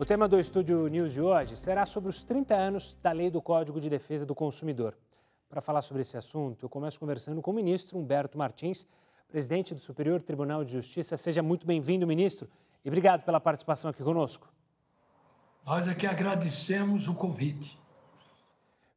O tema do Estúdio News de hoje será sobre os 30 anos da Lei do Código de Defesa do Consumidor. Para falar sobre esse assunto, eu começo conversando com o ministro Humberto Martins, presidente do Superior Tribunal de Justiça. Seja muito bem-vindo, ministro, e obrigado pela participação aqui conosco. Nós é que agradecemos o convite.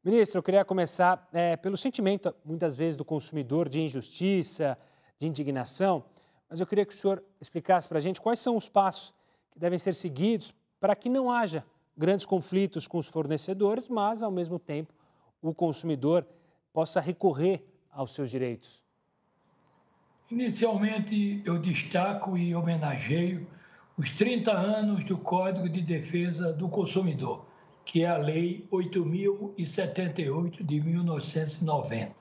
Ministro, eu queria começar pelo sentimento, muitas vezes, do consumidor de injustiça, de indignação, mas eu queria que o senhor explicasse para a gente quais são os passos que devem ser seguidos para que não haja grandes conflitos com os fornecedores, mas, ao mesmo tempo, o consumidor possa recorrer aos seus direitos. Inicialmente, eu destaco e homenageio os 30 anos do Código de Defesa do Consumidor, que é a Lei 8.078 de 1990.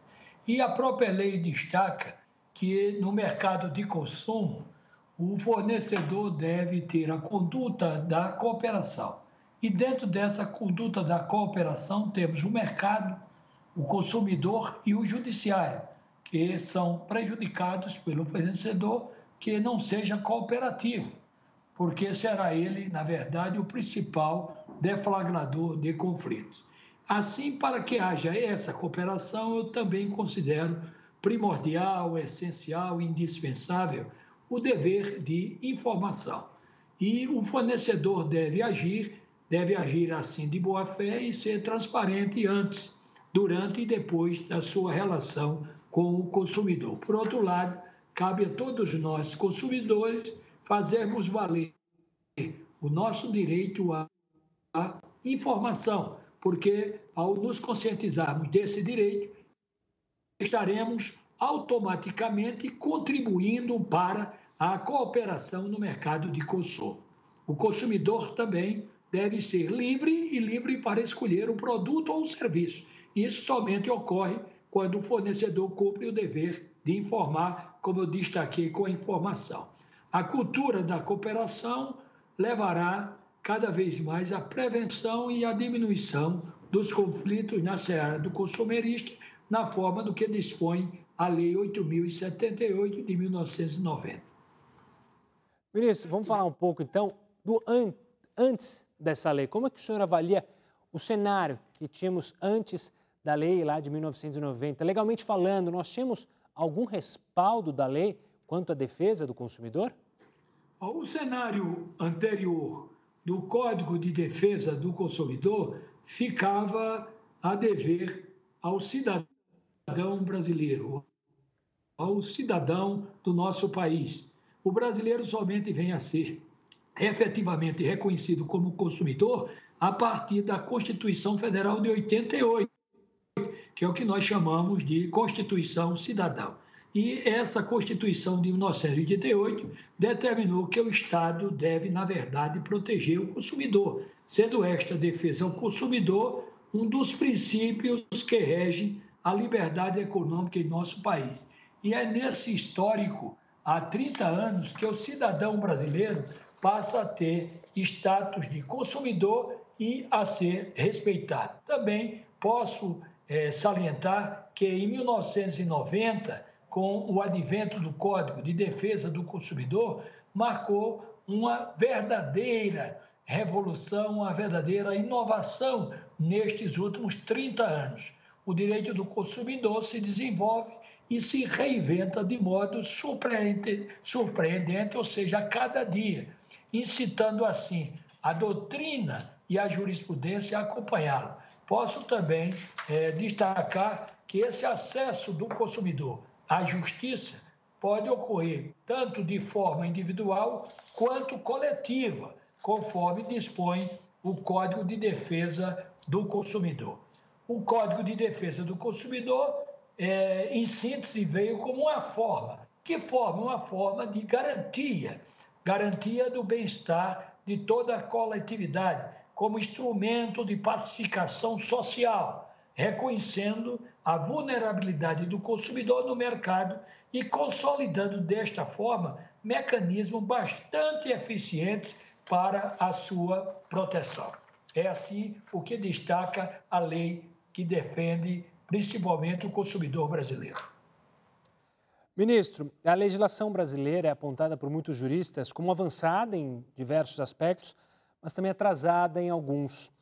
E a própria lei destaca que, no mercado de consumo, o fornecedor deve ter a conduta da cooperação. E dentro dessa conduta da cooperação temos o mercado, o consumidor e o judiciário, que são prejudicados pelo fornecedor que não seja cooperativo, porque será ele, na verdade, o principal deflagrador de conflitos. Assim, para que haja essa cooperação, eu também considero primordial, essencial e indispensável o dever de informação. E o fornecedor deve agir assim de boa fé e ser transparente antes, durante e depois da sua relação com o consumidor. Por outro lado, cabe a todos nós, consumidores, fazermos valer o nosso direito à informação, porque ao nos conscientizarmos desse direito, estaremos automaticamente contribuindo para a cooperação no mercado de consumo. O consumidor também deve ser livre para escolher o produto ou o serviço. Isso somente ocorre quando o fornecedor cumpre o dever de informar, como eu destaquei com a informação. A cultura da cooperação levará cada vez mais à prevenção e à diminuição dos conflitos na seara do consumerista, na forma do que dispõe a Lei 8.078 de 1990. Ministro, vamos falar um pouco, então, antes dessa lei. Como é que o senhor avalia o cenário que tínhamos antes da lei lá de 1990? Legalmente falando, nós tínhamos algum respaldo da lei quanto à defesa do consumidor? O cenário anterior do Código de Defesa do Consumidor ficava a dever ao cidadão brasileiro, ao cidadão do nosso país. O brasileiro somente vem a ser efetivamente reconhecido como consumidor a partir da Constituição Federal de 88, que é o que nós chamamos de Constituição Cidadã. E essa Constituição de 1988 determinou que o Estado deve, na verdade, proteger o consumidor, sendo esta defesa ao consumidor um dos princípios que regem a liberdade econômica em nosso país. E é nesse histórico, há 30 anos, que o cidadão brasileiro passa a ter status de consumidor e a ser respeitado. Também posso salientar que em 1990, com o advento do Código de Defesa do Consumidor, marcou uma verdadeira revolução, uma verdadeira inovação nestes últimos 30 anos. O direito do consumidor se desenvolve e se reinventa de modo surpreendente, ou seja, a cada dia, incitando assim a doutrina e a jurisprudência a acompanhá-lo. Posso também destacar que esse acesso do consumidor à justiça pode ocorrer tanto de forma individual quanto coletiva, conforme dispõe o Código de Defesa do Consumidor. O Código de Defesa do Consumidor, em síntese, veio como uma forma. Que forma? Uma forma de garantia do bem-estar de toda a coletividade, como instrumento de pacificação social, reconhecendo a vulnerabilidade do consumidor no mercado e consolidando desta forma mecanismos bastante eficientes para a sua proteção. É assim o que destaca a lei que defende principalmente o consumidor brasileiro. Ministro, a legislação brasileira é apontada por muitos juristas como avançada em diversos aspectos, mas também atrasada em alguns.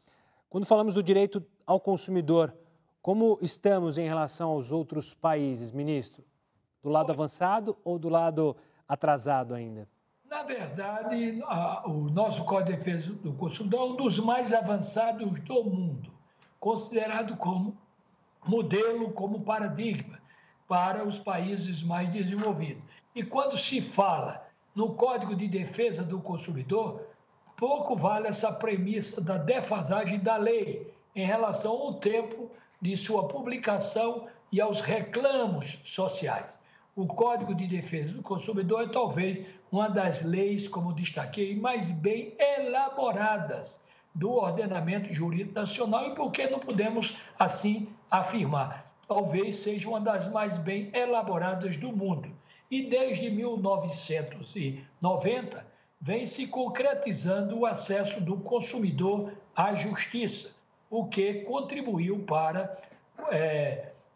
Quando falamos do direito ao consumidor, como estamos em relação aos outros países, ministro? Do lado avançado ou do lado atrasado ainda? Na verdade, o nosso Código de Defesa do Consumidor é um dos mais avançados do mundo, considerado como modelo, como paradigma para os países mais desenvolvidos. E quando se fala no Código de Defesa do Consumidor, pouco vale essa premissa da defasagem da lei em relação ao tempo de sua publicação e aos reclamos sociais. O Código de Defesa do Consumidor é talvez uma das leis, como destaquei, mais bem elaboradas do ordenamento jurídico nacional e por que não podemos assim afirmar? Talvez seja uma das mais bem elaboradas do mundo. E desde 1990 vem se concretizando o acesso do consumidor à justiça, o que contribuiu para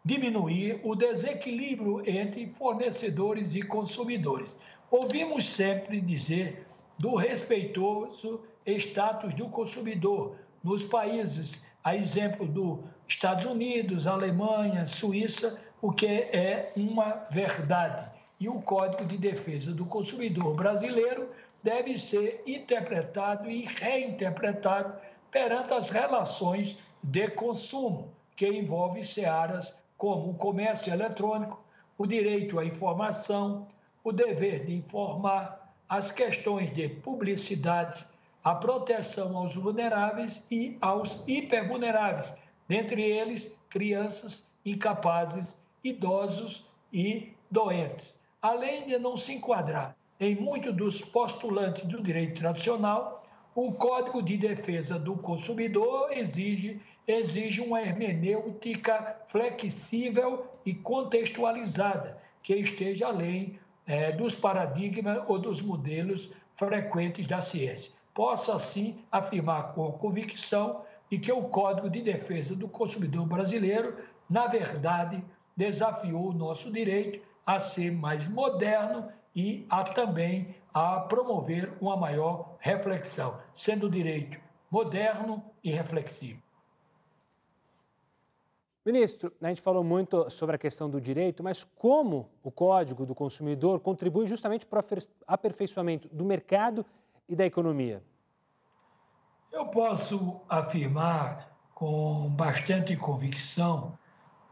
diminuir o desequilíbrio entre fornecedores e consumidores. Ouvimos sempre dizer do respeitoso status do consumidor nos países, a exemplo dos Estados Unidos, Alemanha, Suíça, o que é uma verdade. E o Código de Defesa do Consumidor brasileiro deve ser interpretado e reinterpretado perante as relações de consumo, que envolve searas como o comércio eletrônico, o direito à informação, o dever de informar, as questões de publicidade, a proteção aos vulneráveis e aos hipervulneráveis, dentre eles crianças, incapazes, idosos e doentes. Além de não se enquadrar em muitos dos postulantes do direito tradicional, o Código de Defesa do Consumidor exige uma hermenêutica flexível e contextualizada, que esteja além dos paradigmas ou dos modelos frequentes da ciência. Posso, assim, afirmar com convicção de que o Código de Defesa do Consumidor brasileiro, na verdade, desafiou o nosso direito a ser mais moderno e também a promover uma maior reflexão, sendo o direito moderno e reflexivo. Ministro, a gente falou muito sobre a questão do direito, mas como o Código do Consumidor contribui justamente para o aperfeiçoamento do mercado e da economia? Eu posso afirmar com bastante convicção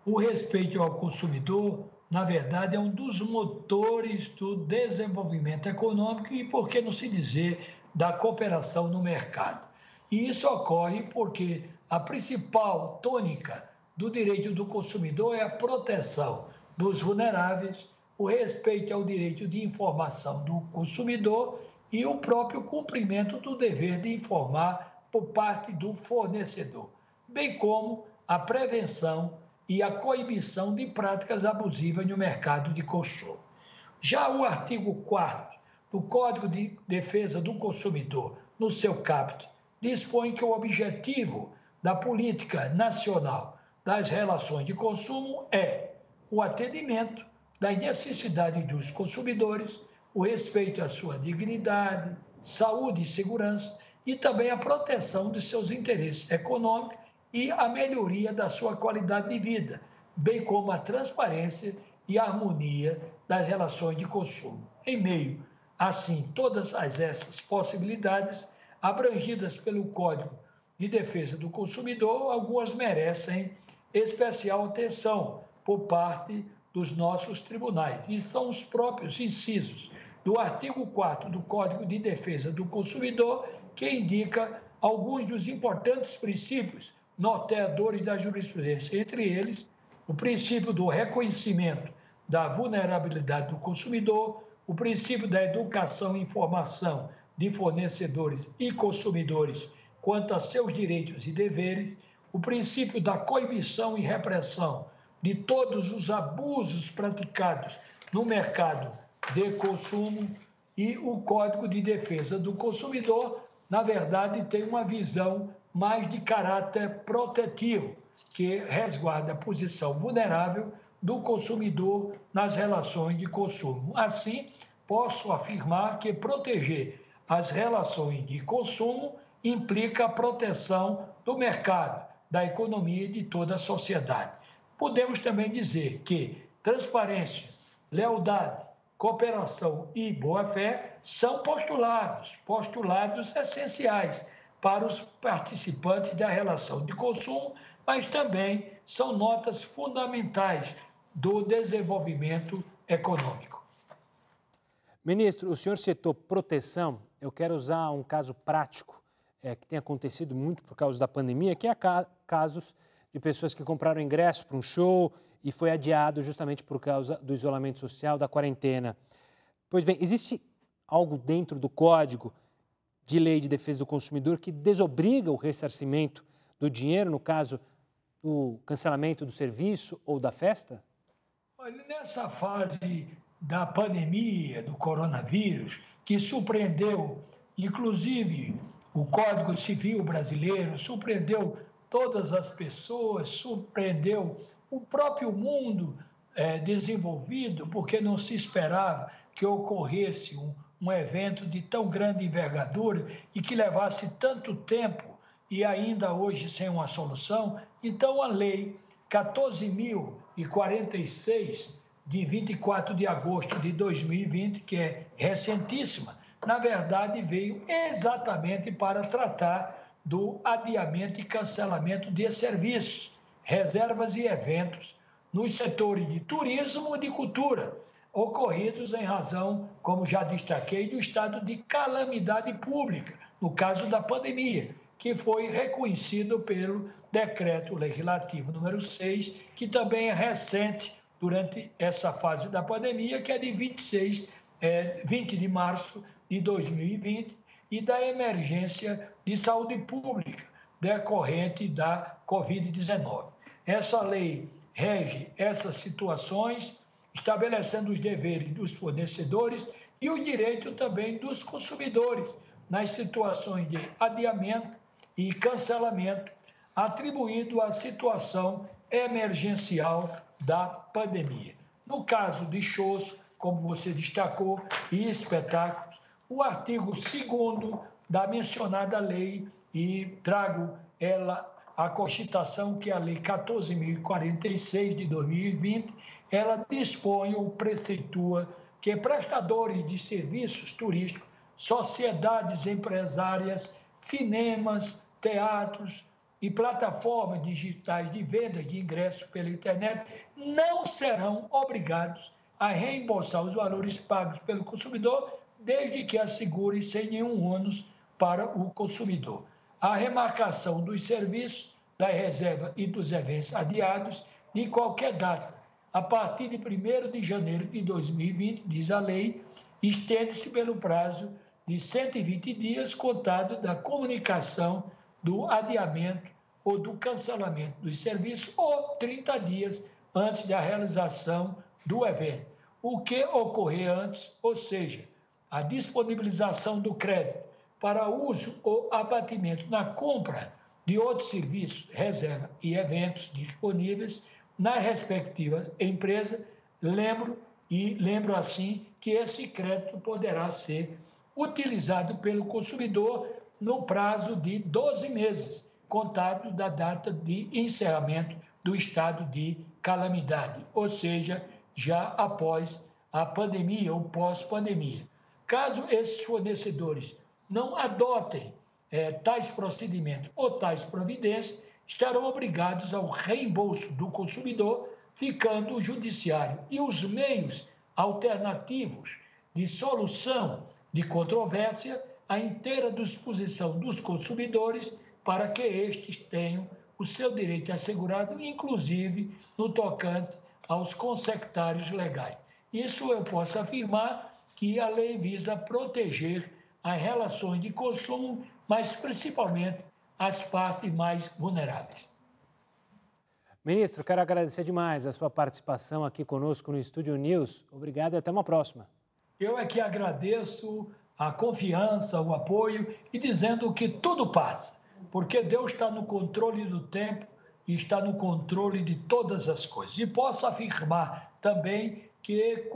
o respeito ao consumidor, na verdade, é um dos motores do desenvolvimento econômico e, por que não se dizer, da cooperação no mercado. E isso ocorre porque a principal tônica do direito do consumidor é a proteção dos vulneráveis, o respeito ao direito de informação do consumidor e o próprio cumprimento do dever de informar por parte do fornecedor, bem como a prevenção e a coibição de práticas abusivas no mercado de consumo. Já o artigo 4º do Código de Defesa do Consumidor, no seu caput, dispõe que o objetivo da política nacional das relações de consumo é o atendimento das necessidades dos consumidores, o respeito à sua dignidade, saúde e segurança e também a proteção de seus interesses econômicos e a melhoria da sua qualidade de vida, bem como a transparência e a harmonia das relações de consumo. Em meio, assim, todas essas possibilidades abrangidas pelo Código de Defesa do Consumidor, algumas merecem especial atenção por parte dos nossos tribunais, e são os próprios incisos do artigo 4º do Código de Defesa do Consumidor que indica alguns dos importantes princípios norteadores da jurisprudência, entre eles o princípio do reconhecimento da vulnerabilidade do consumidor, o princípio da educação e informação de fornecedores e consumidores quanto a seus direitos e deveres, o princípio da coibição e repressão de todos os abusos praticados no mercado de consumo e o Código de Defesa do Consumidor, na verdade, tem uma visão mais de caráter protetivo, que resguarda a posição vulnerável do consumidor nas relações de consumo. Assim, posso afirmar que proteger as relações de consumo implica a proteção do mercado, da economia e de toda a sociedade. Podemos também dizer que transparência, lealdade, cooperação e boa-fé são postulados essenciais para os participantes da relação de consumo, mas também são notas fundamentais do desenvolvimento econômico. Ministro, o senhor citou proteção. Eu quero usar um caso prático que tem acontecido muito por causa da pandemia, que é casos de pessoas que compraram ingresso para um show e foi adiado justamente por causa do isolamento social, da quarentena. Pois bem, existe algo dentro do Código de Lei de Defesa do Consumidor que desobriga o ressarcimento do dinheiro, no caso do cancelamento do serviço ou da festa? Olha, nessa fase da pandemia, do coronavírus, que surpreendeu, inclusive, o Código Civil brasileiro, surpreendeu todas as pessoas, surpreendeu o próprio mundo desenvolvido, porque não se esperava que ocorresse um evento de tão grande envergadura e que levasse tanto tempo e ainda hoje sem uma solução. Então, a Lei 14.046, de 24 de agosto de 2020, que é recentíssima, na verdade veio exatamente para tratar do adiamento e cancelamento de serviços, reservas e eventos nos setores de turismo e de cultura, ocorridos em razão, como já destaquei, do estado de calamidade pública, no caso da pandemia, que foi reconhecido pelo Decreto Legislativo número 6, que também é recente durante essa fase da pandemia, que é de 20 de março de 2020, e da emergência de saúde pública decorrente da Covid-19. Essa lei rege essas situações, estabelecendo os deveres dos fornecedores e o direito também dos consumidores nas situações de adiamento e cancelamento, atribuído à situação emergencial da pandemia. No caso de shows, como você destacou, e espetáculos, o artigo 2º da mencionada lei, e trago ela a constituição, que é a Lei 14.046 de 2020, ela dispõe ou preceitua que prestadores de serviços turísticos, sociedades empresárias, cinemas, teatros e plataformas digitais de venda de ingressos pela internet não serão obrigados a reembolsar os valores pagos pelo consumidor, desde que assegure sem nenhum ônus para o consumidor a remarcação dos serviços, da reserva e dos eventos adiados de qualquer data. A partir de 1º de janeiro de 2020, diz a lei, estende-se pelo prazo de 120 dias contado da comunicação do adiamento ou do cancelamento dos serviços, ou 30 dias antes da realização do evento. O que ocorrer antes, ou seja, a disponibilização do crédito para uso ou abatimento na compra de outros serviços, reserva e eventos disponíveis na respectiva empresa, lembro assim que esse crédito poderá ser utilizado pelo consumidor no prazo de 12 meses, contado da data de encerramento do estado de calamidade, ou seja, já após a pandemia ou pós-pandemia. Caso esses fornecedores não adotem tais procedimentos ou tais providências, estarão obrigados ao reembolso do consumidor, ficando o judiciário e os meios alternativos de solução de controvérsia à inteira disposição dos consumidores para que estes tenham o seu direito assegurado, inclusive no tocante aos consectários legais. Isso eu posso afirmar que a lei visa proteger as relações de consumo, mas principalmente as partes mais vulneráveis. Ministro, quero agradecer demais a sua participação aqui conosco no Estúdio News. Obrigado e até uma próxima. Eu é que agradeço a confiança, o apoio e dizendo que tudo passa, porque Deus está no controle do tempo e está no controle de todas as coisas. E posso afirmar também que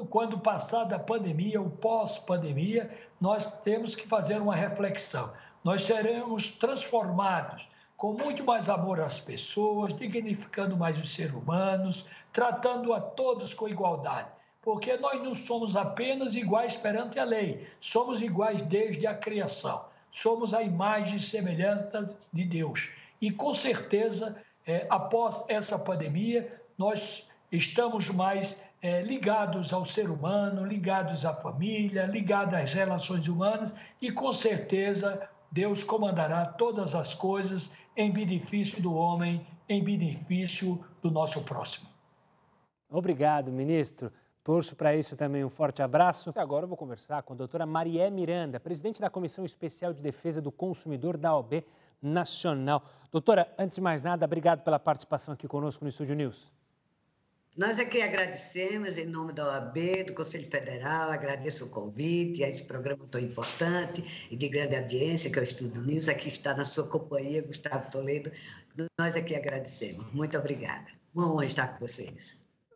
quando passar da pandemia ou pós-pandemia, nós temos que fazer uma reflexão. nós seremos transformados com muito mais amor às pessoas, dignificando mais os seres humanos, tratando a todos com igualdade. Porque nós não somos apenas iguais perante a lei, somos iguais desde a criação. Somos a imagem e semelhança de Deus. E, com certeza, após essa pandemia, nós estamos mais ligados ao ser humano, ligados à família, ligados às relações humanas e, com certeza, Deus comandará todas as coisas em benefício do homem, em benefício do nosso próximo. Obrigado, ministro. Torço para isso também. Um forte abraço. E agora eu vou conversar com a doutora Marié Miranda, presidente da Comissão Especial de Defesa do Consumidor da OAB Nacional. Doutora, antes de mais nada, obrigado pela participação aqui conosco no Estúdio News. Nós aqui agradecemos, em nome da OAB, do Conselho Federal, agradeço o convite a esse programa tão importante e de grande audiência, que é o Estúdio News. Aqui está na sua companhia, Gustavo Toledo. Nós aqui agradecemos. Muito obrigada. Uma honra estar com vocês.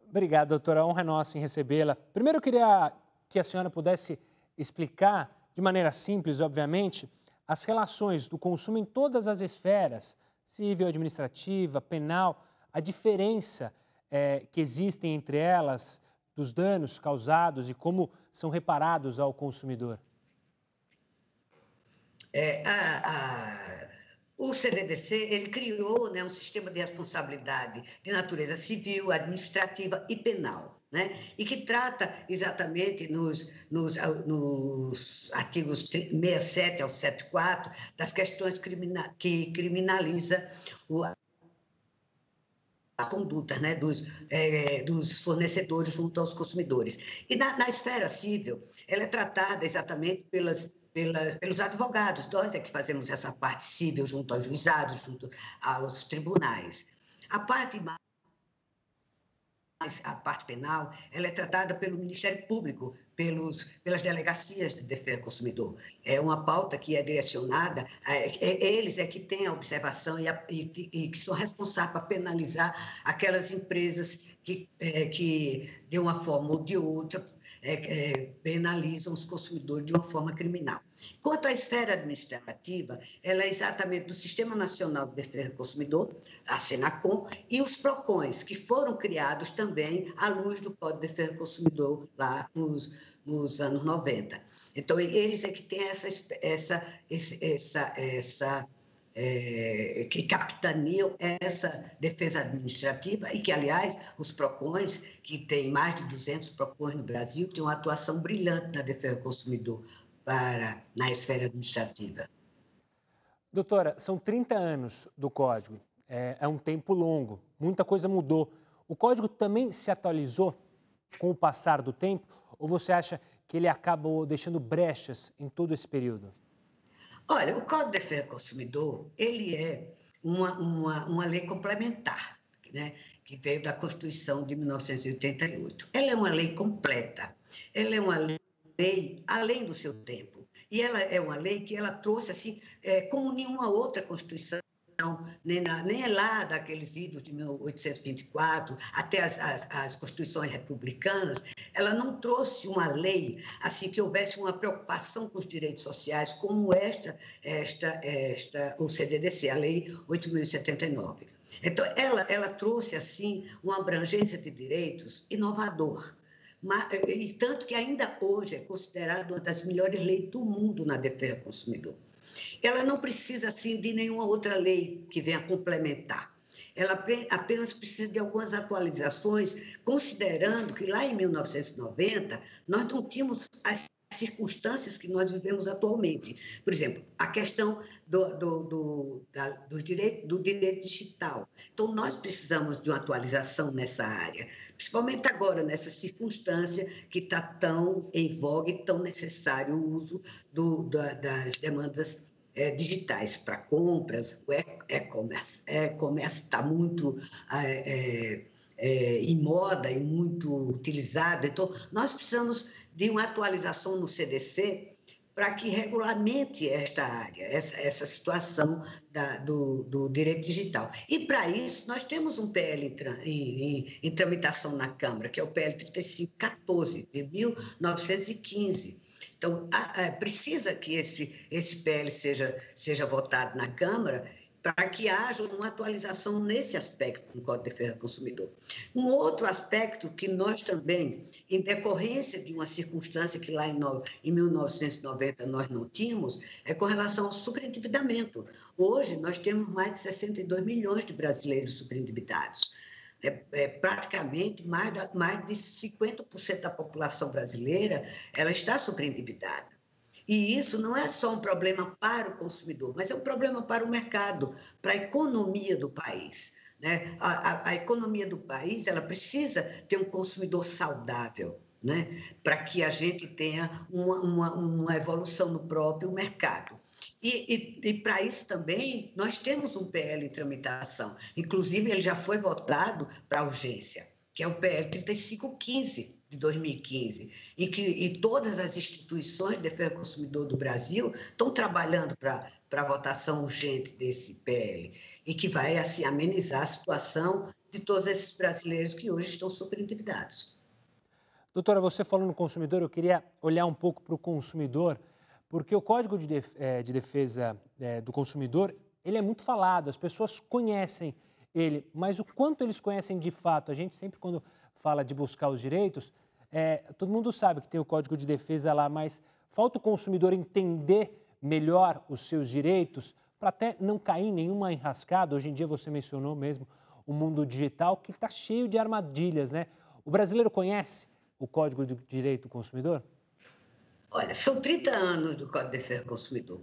Obrigado, doutora. A honra é nossa em recebê-la. Primeiro, eu queria que a senhora pudesse explicar, de maneira simples, obviamente, as relações do consumo em todas as esferas, civil, administrativa, penal, a diferença que existem entre elas, dos danos causados e como são reparados ao consumidor. O CDDC, ele criou, né, um sistema de responsabilidade de natureza civil, administrativa e penal, né, e que trata exatamente nos artigos 67 ao 74 das questões que criminaliza a conduta, né, dos fornecedores junto aos consumidores. E na esfera civil, ela é tratada exatamente pelos advogados. Nós é que fazemos essa parte civil junto aos juizados, junto aos tribunais. A parte penal, ela é tratada pelo Ministério Público, pelas delegacias de defesa do consumidor. É uma pauta que é direcionada, eles é que têm a observação e que são responsáveis para penalizar aquelas empresas que de uma forma ou de outra, penalizam os consumidores de uma forma criminal. Quanto à esfera administrativa, ela é exatamente do Sistema Nacional de Defesa do Consumidor, a Senacom, e os PROCONs, que foram criados também à luz do Código de Defesa do Consumidor lá nos anos 90. Então, eles é que têm que capitaneam essa defesa administrativa e que, aliás, os PROCONs, que tem mais de 200 PROCONs no Brasil, têm uma atuação brilhante na defesa do consumidor na esfera administrativa. Doutora, são 30 anos do Código, é um tempo longo, muita coisa mudou. O Código também se atualizou com o passar do tempo ou você acha que ele acabou deixando brechas em todo esse período? Olha, o Código de Defesa do Consumidor, ele é uma lei complementar, né, que veio da Constituição de 1988. Ela é uma lei completa, ela é uma lei além do seu tempo. E ela é uma lei que ela trouxe, assim, como nenhuma outra Constituição, nem é lá daqueles idos de 1824, até as constituições republicanas, ela não trouxe uma lei assim que houvesse uma preocupação com os direitos sociais, como o CDDC, a Lei 8.079. Então, ela trouxe, assim, uma abrangência de direitos inovador, e tanto que ainda hoje é considerada uma das melhores leis do mundo na defesa do consumidor. Ela não precisa, assim, de nenhuma outra lei que venha complementar. Ela apenas precisa de algumas atualizações, considerando que lá em 1990 nós não tínhamos as circunstâncias que nós vivemos atualmente. Por exemplo, a questão do direito digital. Então, nós precisamos de uma atualização nessa área, principalmente agora, nessa circunstância que está tão em voga e tão necessário o uso das demandas digitais para compras. O e-commerce está muito em moda e muito utilizado. Então, nós precisamos de uma atualização no CDC para que regulamente esta área, essa situação do direito digital. E, para isso, nós temos um PL em tramitação na Câmara, que é o PL 3514, de 1915, Então, precisa que esse PL seja votado na Câmara para que haja uma atualização nesse aspecto no Código de Defesa do Consumidor. Um outro aspecto que nós também, em decorrência de uma circunstância que lá em 1990 nós não tínhamos, é com relação ao superendividamento. Hoje, nós temos mais de 62 milhões de brasileiros superendividados. Praticamente mais de 50% da população brasileira ela está superendividada. E isso não é só um problema para o consumidor, mas é um problema para o mercado, para a economia do país, né? A economia do país ela precisa ter um consumidor saudável, né? Para que a gente tenha uma evolução no próprio mercado. E para isso também, nós temos um PL em tramitação. Inclusive, ele já foi votado para urgência, que é o PL 3515, de 2015, e todas as instituições de defesa do consumidor do Brasil estão trabalhando para a votação urgente desse PL, e que vai, assim, amenizar a situação de todos esses brasileiros que hoje estão superendividados. Doutora, você falou no consumidor, eu queria olhar um pouco para o consumidor, porque o Código de Defesa do Consumidor, ele é muito falado, as pessoas conhecem ele, mas o quanto eles conhecem de fato? A gente sempre, quando fala de buscar os direitos, todo mundo sabe que tem o Código de Defesa lá, mas falta o consumidor entender melhor os seus direitos para até não cair em nenhuma enrascada. Hoje em dia, você mencionou mesmo o mundo digital, que está cheio de armadilhas, né? O brasileiro conhece o Código de Direito do Consumidor? Olha, são 30 anos do Código de Defesa do Consumidor.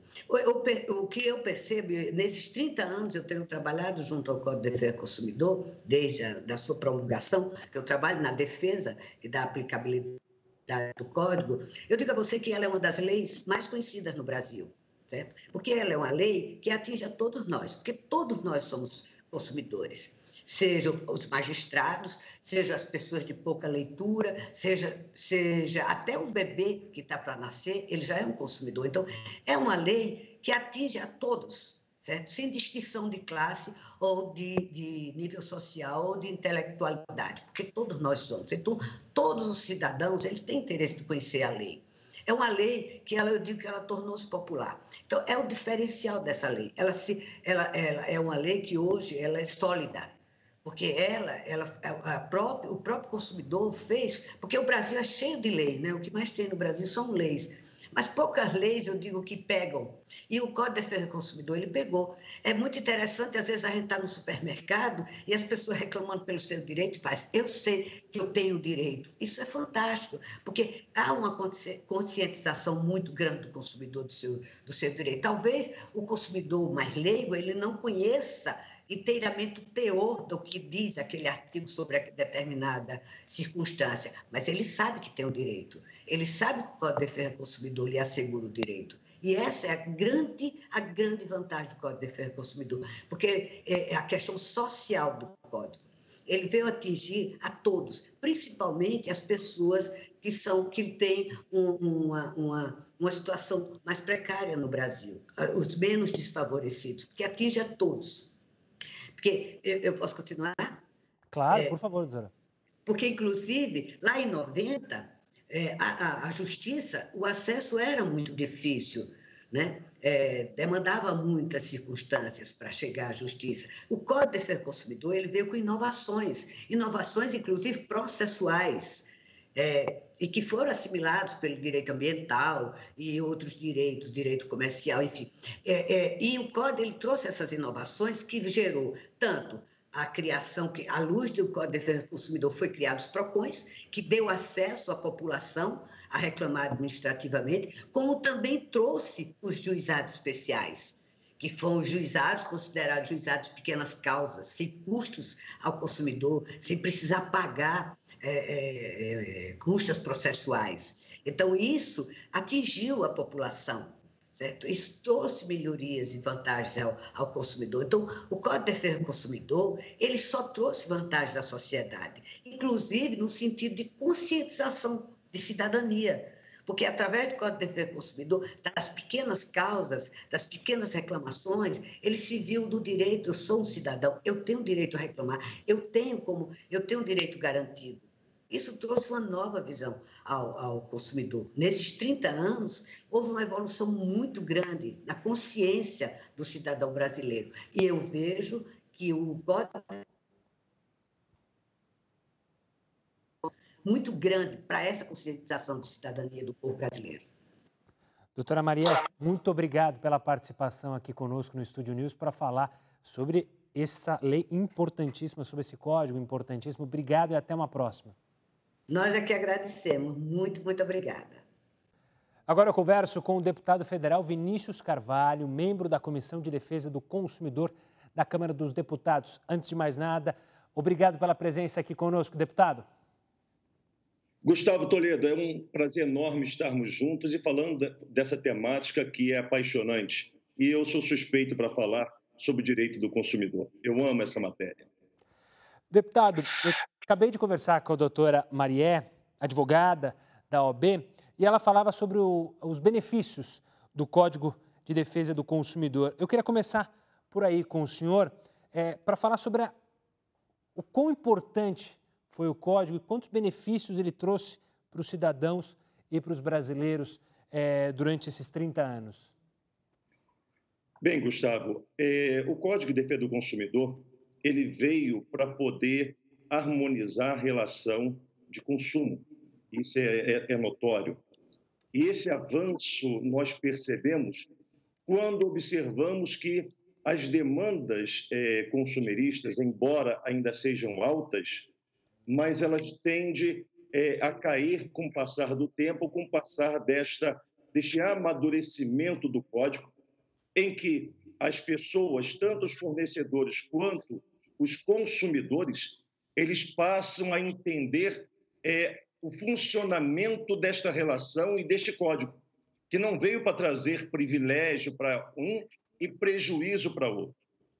O que eu percebo, nesses 30 anos eu tenho trabalhado junto ao Código de Defesa do Consumidor, desde a sua promulgação, que eu trabalho na defesa e da aplicabilidade do Código, eu digo a você que ela é uma das leis mais conhecidas no Brasil, certo? Porque ela é uma lei que atinge a todos nós, porque todos nós somos consumidores. Sejam os magistrados, sejam as pessoas de pouca leitura, seja até um bebê que está para nascer, ele já é um consumidor. Então, é uma lei que atinge a todos, certo? Sem distinção de classe ou de nível social ou de intelectualidade, porque todos nós somos. Então, todos os cidadãos eles têm interesse de conhecer a lei. É uma lei que eu digo que ela tornou-se popular. Então, é o diferencial dessa lei. Ela é uma lei que hoje ela é sólida, porque o próprio consumidor fez, porque o Brasil é cheio de leis, né? O que mais tem no Brasil são leis, mas poucas leis, eu digo, que pegam. E o Código de Defesa do Consumidor, ele pegou. É muito interessante, às vezes a gente está no supermercado e as pessoas reclamando pelo seu direito, faz, eu sei que eu tenho direito. Isso é fantástico, porque há uma conscientização muito grande do consumidor do seu direito. Talvez o consumidor mais leigo, ele não conheça inteiramente o teor do que diz aquele artigo sobre determinada circunstância, mas ele sabe que tem o direito, ele sabe que o Código de Defesa do Consumidor lhe assegura o direito. E essa é a grande vantagem do Código de Defesa do Consumidor, porque é a questão social do Código. Ele veio atingir a todos, principalmente as pessoas que têm uma situação mais precária no Brasil, os menos desfavorecidos, porque atinge a todos. Porque eu posso continuar? Claro, por favor, doutora. Porque, inclusive, lá em 90, a justiça, o acesso era muito difícil, né? Demandava muitas circunstâncias para chegar à justiça. O Código de Defesa do Consumidor ele veio com inovações, inclusive processuais, e que foram assimilados pelo direito ambiental e outros direitos, direito comercial, enfim. E o Código ele trouxe essas inovações que gerou tanto a criação, que à luz do Código de Defesa do Consumidor foi criado os PROCONs, que deu acesso à população a reclamar administrativamente, como também trouxe os juizados especiais, que foram os juizados considerados juizados de pequenas causas, sem custos ao consumidor, sem precisar pagar custas processuais. Então, isso atingiu a população, certo? Isso trouxe melhorias e vantagens ao consumidor. Então, o Código de Defesa do Consumidor, ele só trouxe vantagens à sociedade, inclusive no sentido de conscientização de cidadania, porque através do Código de Defesa do Consumidor, das pequenas causas, das pequenas reclamações, ele se viu do direito, eu sou um cidadão, eu tenho direito a reclamar, eu tenho um direito garantido. Isso trouxe uma nova visão ao consumidor. Nesses 30 anos, houve uma evolução muito grande na consciência do cidadão brasileiro. E eu vejo que o Código muito grande para essa conscientização de cidadania do povo brasileiro. Doutora Maria, muito obrigado pela participação aqui conosco no Estúdio News para falar sobre essa lei importantíssima, sobre esse código importantíssimo. Obrigado e até uma próxima. Nós é que agradecemos. Muito, muito obrigada. Agora eu converso com o deputado federal Vinícius Carvalho, membro da Comissão de Defesa do Consumidor da Câmara dos Deputados. Antes de mais nada, obrigado pela presença aqui conosco, deputado. Gustavo Toledo, é um prazer enorme estarmos juntos e falando dessa temática que é apaixonante. E eu sou suspeito para falar sobre o direito do consumidor. Eu amo essa matéria. Deputado, eu acabei de conversar com a doutora Marié, advogada da OAB, e ela falava sobre os benefícios do Código de Defesa do Consumidor. Eu queria começar por aí com o senhor para falar sobre o quão importante foi o Código e quantos benefícios ele trouxe para os cidadãos e para os brasileiros durante esses 30 anos. Bem, Gustavo, o Código de Defesa do Consumidor ele veio para poder harmonizar a relação de consumo. Isso é notório. E esse avanço nós percebemos quando observamos que as demandas consumeristas, embora ainda sejam altas, mas elas tendem a cair com o passar do tempo, com o passar deste amadurecimento do código, em que as pessoas, tanto os fornecedores quanto os consumidores, eles passam a entender o funcionamento desta relação e deste código, que não veio para trazer privilégio para um e prejuízo para outro,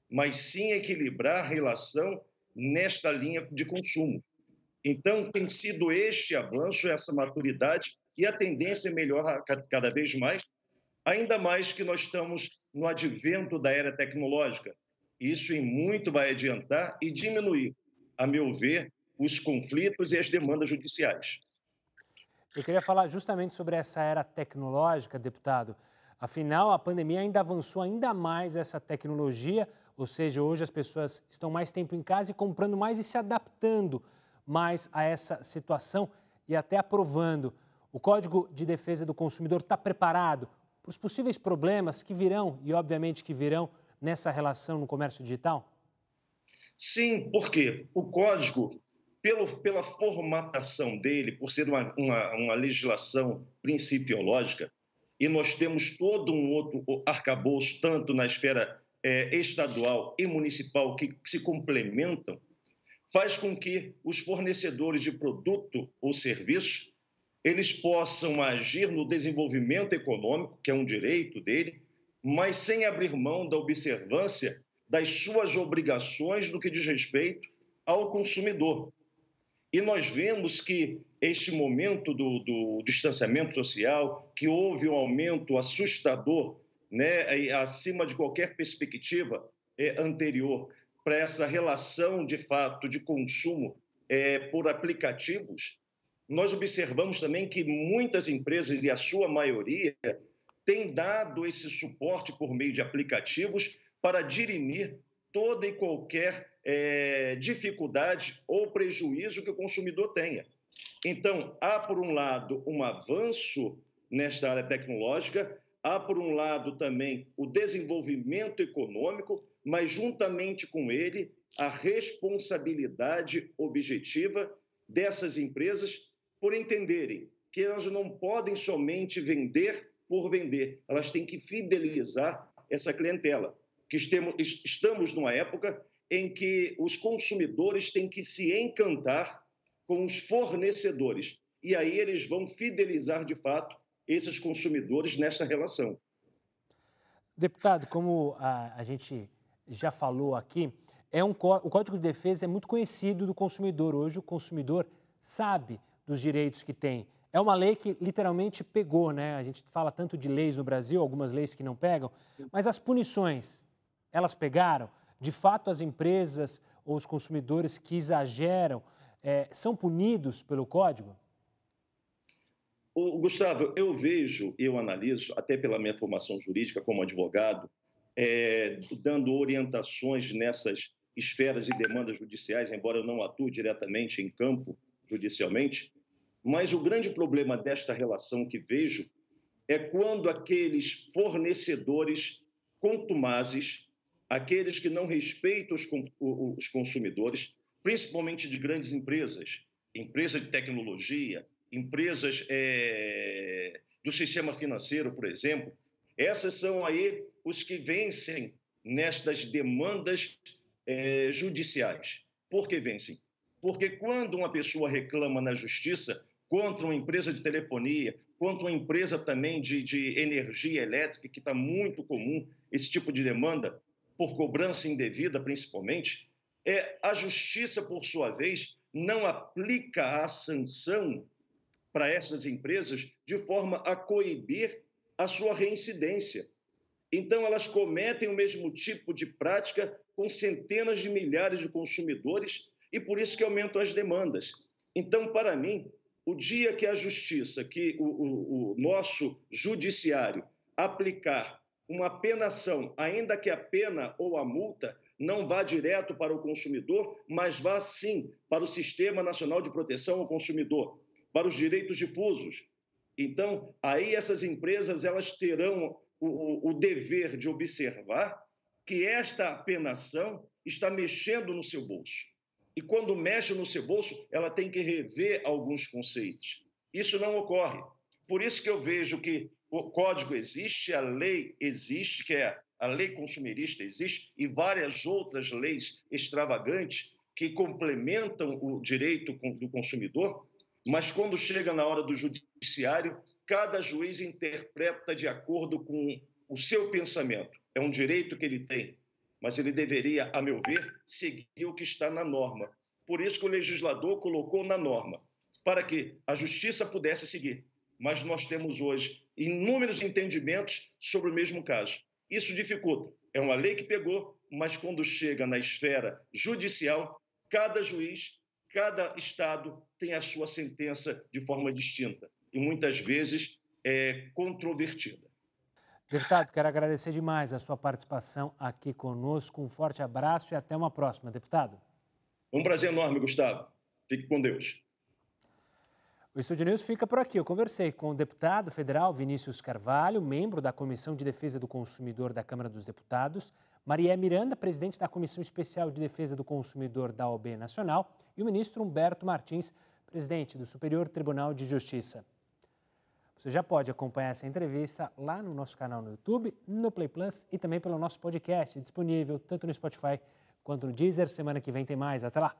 mas sim equilibrar a relação nesta linha de consumo. Então, tem sido este avanço, essa maturidade, e a tendência é melhorar cada vez mais, ainda mais que nós estamos no advento da era tecnológica. Isso em muito vai adiantar e diminuir, a meu ver, os conflitos e as demandas judiciais. Eu queria falar justamente sobre essa era tecnológica, deputado. Afinal, a pandemia ainda avançou ainda mais essa tecnologia, ou seja, hoje as pessoas estão mais tempo em casa e comprando mais e se adaptando mais a essa situação e até aprovando. O Código de Defesa do Consumidor está preparado para os possíveis problemas que virão, e obviamente que virão, nessa relação no comércio digital? Sim, porque o código, pela formatação dele, por ser uma legislação principiológica, e nós temos todo um outro arcabouço, tanto na esfera estadual e municipal, que se complementam, faz com que os fornecedores de produto ou serviço eles possam agir no desenvolvimento econômico, que é um direito dele, mas sem abrir mão da observância das suas obrigações no que diz respeito ao consumidor. E nós vemos que este momento do distanciamento social, que houve um aumento assustador, né, acima de qualquer perspectiva anterior, para essa relação, de fato, de consumo por aplicativos, nós observamos também que muitas empresas, e a sua maioria, têm dado esse suporte por meio de aplicativos para dirimir toda e qualquer dificuldade ou prejuízo que o consumidor tenha. Então, há, por um lado, um avanço nesta área tecnológica, há, por um lado, também o desenvolvimento econômico, mas, juntamente com ele, a responsabilidade objetiva dessas empresas por entenderem que elas não podem somente vender por vender, elas têm que fidelizar essa clientela. Que estamos numa época em que os consumidores têm que se encantar com os fornecedores, e aí eles vão fidelizar, de fato, esses consumidores nesta relação. Deputado, como a gente já falou aqui, o Código de Defesa é muito conhecido do consumidor. Hoje o consumidor sabe dos direitos que tem. É uma lei que literalmente pegou, né? A gente fala tanto de leis no Brasil, algumas leis que não pegam, mas as punições, elas pegaram? De fato, as empresas ou os consumidores que exageram são punidos pelo Código? Gustavo, eu vejo, eu analiso, até pela minha formação jurídica como advogado, dando orientações nessas esferas e demandas judiciais, embora eu não atue diretamente em campo judicialmente, mas o grande problema desta relação que vejo é quando aqueles fornecedores contumazes, aqueles que não respeitam os consumidores, principalmente de grandes empresas, empresas de tecnologia, empresas do sistema financeiro, por exemplo, essas são aí os que vencem nestas demandas judiciais. Por que vencem? Porque quando uma pessoa reclama na justiça contra uma empresa de telefonia, contra uma empresa também de energia elétrica, que está muito comum esse tipo de demanda, por cobrança indevida principalmente, a justiça, por sua vez, não aplica a sanção para essas empresas de forma a coibir a sua reincidência. Então, elas cometem o mesmo tipo de prática com centenas de milhares de consumidores e por isso que aumentam as demandas. Então, para mim, o dia que a justiça, que o nosso judiciário aplicar uma penação, ainda que a pena ou a multa não vá direto para o consumidor, mas vá sim para o Sistema Nacional de Proteção ao Consumidor, para os direitos difusos. Então, aí essas empresas elas terão o dever de observar que esta penação está mexendo no seu bolso. E quando mexe no seu bolso, ela tem que rever alguns conceitos. Isso não ocorre. Por isso que eu vejo que o código existe, a lei existe, que é a lei consumerista existe, e várias outras leis extravagantes que complementam o direito do consumidor, mas quando chega na hora do judiciário, cada juiz interpreta de acordo com o seu pensamento. É um direito que ele tem, mas ele deveria, a meu ver, seguir o que está na norma. Por isso que o legislador colocou na norma, para que a justiça pudesse seguir. Mas nós temos hoje inúmeros entendimentos sobre o mesmo caso. Isso dificulta. É uma lei que pegou, mas quando chega na esfera judicial, cada juiz, cada estado tem a sua sentença de forma distinta e muitas vezes controvertida. Deputado, quero agradecer demais a sua participação aqui conosco. Um forte abraço e até uma próxima, deputado. Um prazer enorme, Gustavo. Fique com Deus. O Estúdio News fica por aqui. Eu conversei com o deputado federal Vinícius Carvalho, membro da Comissão de Defesa do Consumidor da Câmara dos Deputados, Maria Miranda, presidente da Comissão Especial de Defesa do Consumidor da OAB Nacional, e o ministro Humberto Martins, presidente do Superior Tribunal de Justiça. Você já pode acompanhar essa entrevista lá no nosso canal no YouTube, no Play Plus e também pelo nosso podcast, disponível tanto no Spotify quanto no Deezer. Semana que vem tem mais. Até lá!